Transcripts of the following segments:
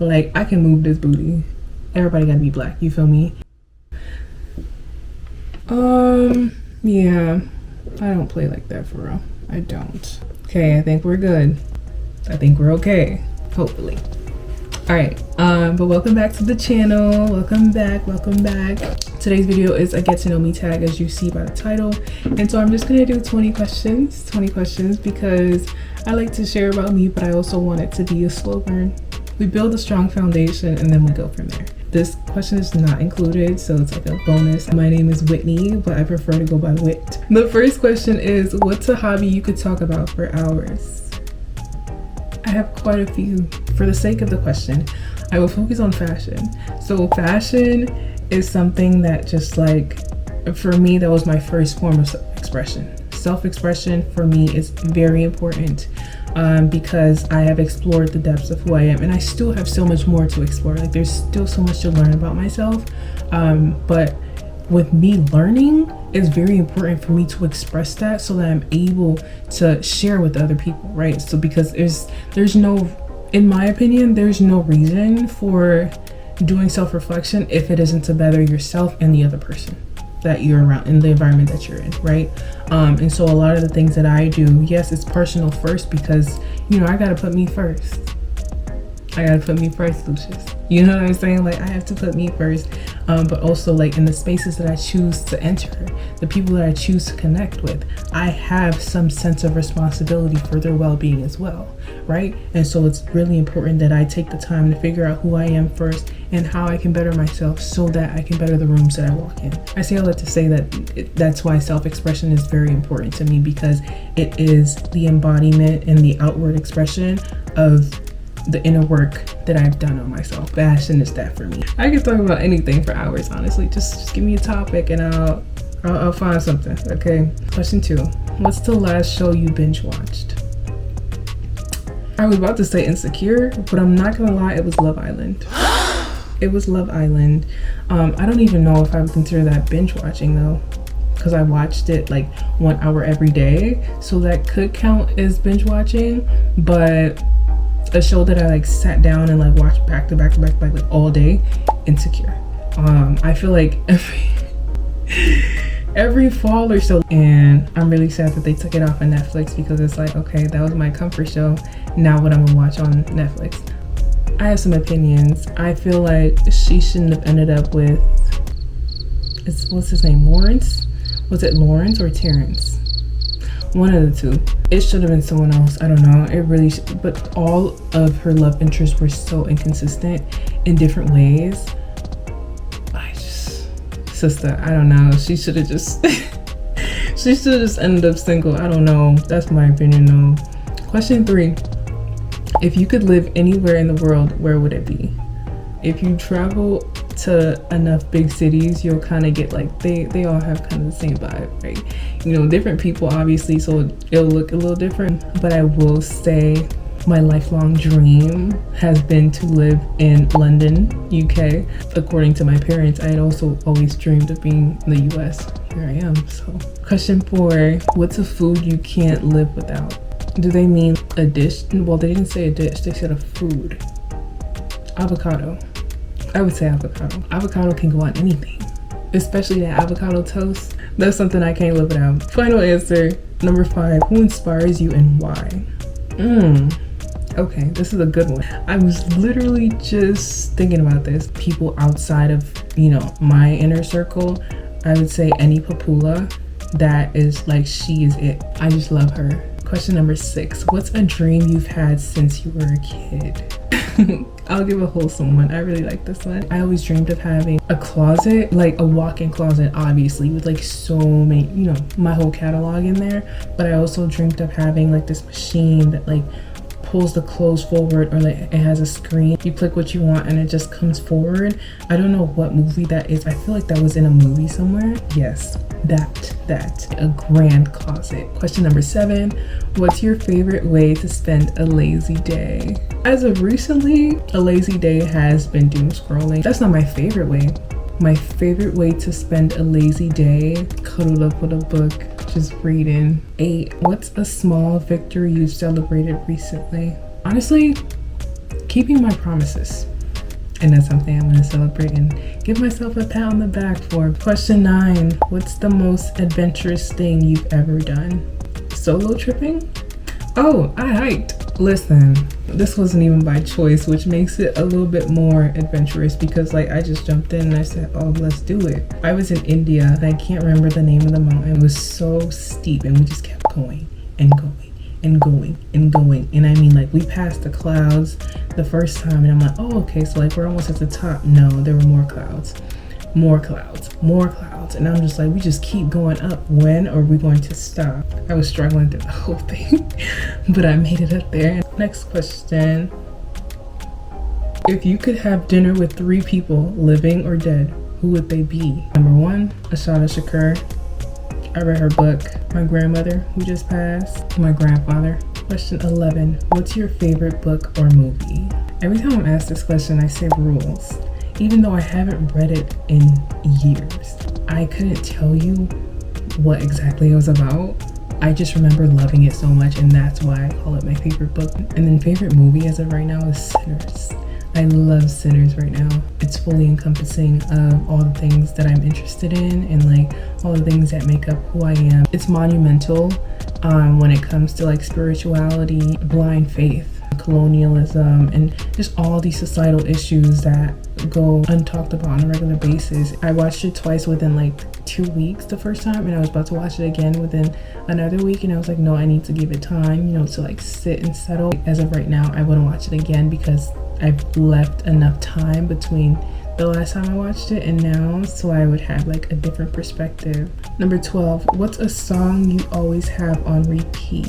Like, I can move this booty. Everybody gotta be black, you feel me? Yeah, I don't play like that for real. I don't. Okay, I think we're good. I think we're okay, hopefully. All right, but welcome back to the channel. Welcome back. Today's video is a get to know me tag, as you see by the title. And so I'm just gonna do 20 questions because I like to share about me, but I also want it to be a slow burn. We build a strong foundation and then we go from there. This question is not included, so it's like a bonus. My name is Whitney, but I prefer to go by Whit. The first question is, what's a hobby you could talk about for hours? I have quite a few. For the sake of the question, I will focus on fashion. So fashion is something that just like, for me, that was my first form of self-expression. Self-expression for me is very important because I have explored the depths of who I am, and I still have so much more to explore. Like, there's still so much to learn about myself, but with me learning, it's very important for me to express that so that I'm able to share with other people, right? So because there's no, in my opinion, there's no reason for doing self-reflection if it isn't to better yourself and the other person that you're around in the environment that you're in, right? And so a lot of the things that I do, yes, it's personal first because, you know, I gotta put me first. Lucius. You know what I'm saying? Like, I have to put me first, but also like in the spaces that I choose to enter, the people that I choose to connect with, I have some sense of responsibility for their well-being as well, right? And so it's really important that I take the time to figure out who I am first and how I can better myself so that I can better the rooms that I walk in. I say all that to say that that's why self-expression is very important to me, because it is the embodiment and the outward expression of the inner work that I've done on myself. Fashion is that for me. I can talk about anything for hours, honestly. Just give me a topic and I'll find something. Okay. Question 2. What's the last show you binge watched? I was about to say Insecure, but I'm not gonna lie, it was Love Island. It was Love Island. I don't even know if I would consider that binge watching though, because I watched it like 1 hour every day, so that could count as binge watching. But a show that I like sat down and like watched back to back like all day, Insecure. I feel like every fall or so, and I'm really sad that they took it off of Netflix, because it's like, okay, that was my comfort show. Now what I'm gonna watch on Netflix? I have some opinions. I feel like she shouldn't have ended up with, what's his name, Lawrence? Was it Lawrence or Terrence? One of the two. It should have been someone else. I don't know. It really but all of her love interests were so inconsistent in different ways. Sister, I don't know. She should have just ended up single. I don't know. That's my opinion though. Question 3. If you could live anywhere in the world, where would it be? If you travel to enough big cities, you'll kind of get like, they all have kind of the same vibe, right? You know, different people obviously, so it'll look a little different. But I will say my lifelong dream has been to live in London, UK. According to my parents, I had also always dreamed of being in the US. Here I am. So question 4, what's a food you can't live without? Do they mean a dish? Well, they didn't say a dish, they said a food. Avocado. I would say avocado. Avocado can go on anything, especially that avocado toast. That's something I can't live without. Final answer, number 5. Who inspires you and why? Okay, this is a good one. I was literally just thinking about this. People outside of, you know, my inner circle, I would say Annie Papula. That is like, she is it. I just love her. Question number 6. What's a dream you've had since you were a kid? I'll give a wholesome one. I really like this one. I always dreamed of having a closet, like a walk-in closet, obviously, with like so many, you know, my whole catalog in there. But I also dreamed of having like this machine that like pulls the clothes forward, or like it has a screen. You click what you want and it just comes forward. I don't know what movie that is. I feel like that was in a movie somewhere. Yes, that a grand closet. Question number 7. What's your favorite way to spend a lazy day? As of recently, a lazy day has been doom scrolling. That's not my favorite way. My favorite way to spend a lazy day, cuddled up with a book, just reading. 8. What's a small victory you've celebrated recently? Honestly, keeping my promises. And that's something I'm gonna celebrate and give myself a pat on the back for. Question 9, what's the most adventurous thing you've ever done? Solo tripping? Oh, I hiked. Listen, this wasn't even by choice, which makes it a little bit more adventurous because like I just jumped in and I said, oh, let's do it. I was in India and I can't remember the name of the mountain. It was so steep and we just kept going and going and going and going. And I mean, like, we passed the clouds the first time and I'm like, oh, okay, so like we're almost at the top. No, there were more clouds, more clouds, more clouds. And I'm just like, we just keep going up. When are we going to stop? I was struggling through the whole thing, but I made it up there. Next question. If you could have dinner with 3 people, living or dead, who would they be? Number 1, Ashada Shakur. I read her book. My grandmother, who just passed. My grandfather. Question 11. What's your favorite book or movie? Every time I'm asked this question, I say Rules. Even though I haven't read it in years, I couldn't tell you what exactly it was about. I just remember loving it so much, and that's why I call it my favorite book. And then favorite movie as of right now is Sinners. I love Sinners right now. It's fully encompassing of all the things that I'm interested in and like all the things that make up who I am. It's monumental when it comes to like spirituality, blind faith, colonialism, and just all these societal issues that go untalked about on a regular basis. I watched it twice within like 2 weeks the first time, and I was about to watch it again within another week, and I was like, no, I need to give it time, you know, to like sit and settle. As of right now, I wouldn't watch it again because I've left enough time between the last time I watched it and now, so I would have like a different perspective. Number 12, what's a song you always have on repeat?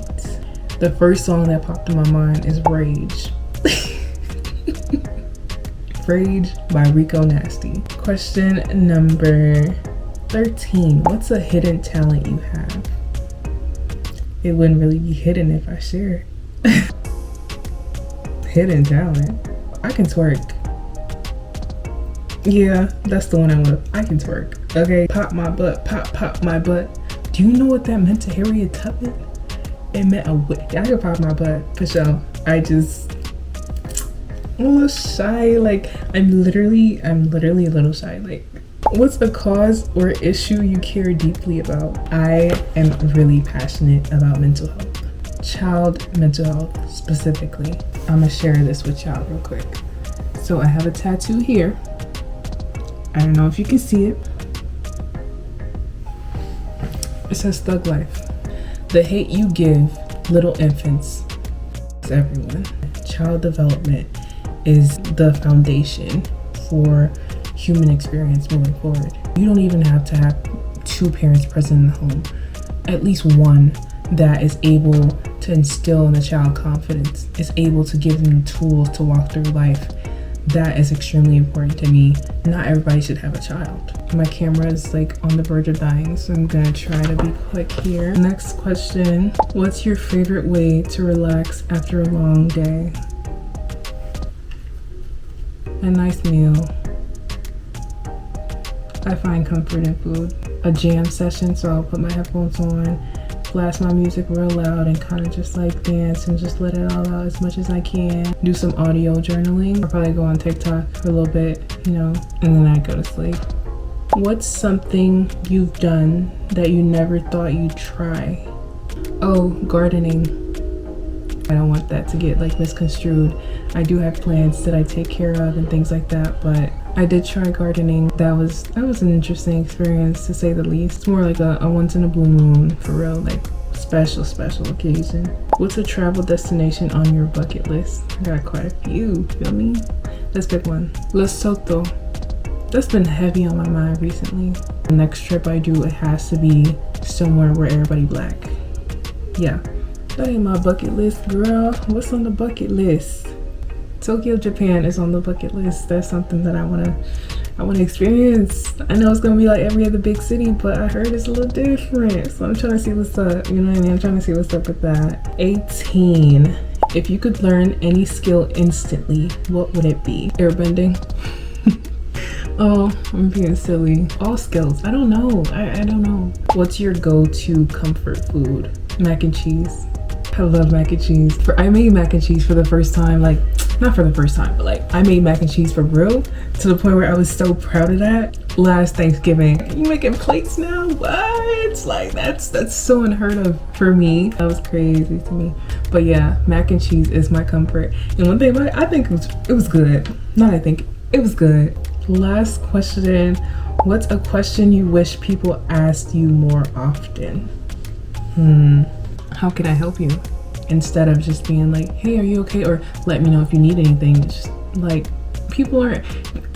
The first song that popped in my mind is Rage. Rage by Rico Nasty. Question number 13, what's a hidden talent you have? It wouldn't really be hidden if I shared. Hidden talent? I can twerk. Yeah, that's the one I want. I can twerk. Okay, pop my butt, pop my butt. Do you know what that meant to Harriet Tubman? It meant I could pop my butt for sure. I'm a little shy. Like I'm literally a little shy. Like, what's a cause or issue you care deeply about? I am really passionate about mental health, child mental health specifically. I'm gonna share this with y'all real quick. So I have a tattoo here. I don't know if you can see it. It says Thug Life. The hate you give little infants is everyone. Child development is the foundation for human experience moving forward. You don't even have to have 2 parents present in the home. At least one that is able to instill in a child confidence, is able to give them tools to walk through life. That is extremely important to me. Not everybody should have a child. My camera is like on the verge of dying, so I'm gonna try to be quick here. Next question, what's your favorite way to relax after a long day? A nice meal. I find comfort in food. A jam session, so I'll put my headphones on, blast my music real loud and kind of just like dance and just let it all out as much as I can. Do some audio journaling. I'll probably go on TikTok for a little bit, you know, and then I go to sleep. What's something you've done that you never thought you'd try? Oh, gardening. I don't want that to get like misconstrued. I do have plants that I take care of and things like that, but I did try gardening. That was an interesting experience to say the least. More like a once in a blue moon, for real, like special occasion. What's a travel destination on your bucket list? I got quite a few, feel me? Let's pick one. Lesotho. That's been heavy on my mind recently. The next trip I do, it has to be somewhere where everybody black. Yeah, that ain't my bucket list, girl. What's on the bucket list? Tokyo, Japan is on the bucket list. That's something that I wanna experience. I know it's gonna be like every other big city, but I heard it's a little different. So I'm trying to see what's up. You know what I mean? I'm trying to see what's up with that. 18. If you could learn any skill instantly, what would it be? Airbending. Oh, I'm being silly. All skills. I don't know. I don't know. What's your go-to comfort food? Mac and cheese. I love mac and cheese. I made mac and cheese for the first time like not for the first time, but like I made mac and cheese for real to the point where I was so proud of that. Last Thanksgiving, you making plates now? What? Like that's so unheard of for me. That was crazy to me. But yeah, mac and cheese is my comfort. And one thing about it, I think it was good. Not I think, it was good. Last question. What's a question you wish people asked you more often? How can I help you? Instead of just being like, hey, are you okay? Or let me know if you need anything. It's just like, people aren't,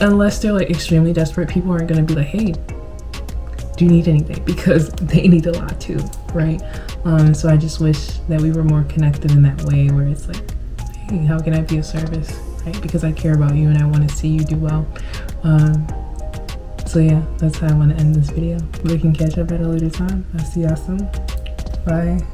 unless they're like extremely desperate, people aren't gonna be like, hey, do you need anything? Because they need a lot too, right? So I just wish that we were more connected in that way where it's like, hey, how can I be of service, right? Because I care about you and I want to see you do well. So yeah, that's how I want to end this video. We can catch up at a later time. I'll see y'all soon. Bye.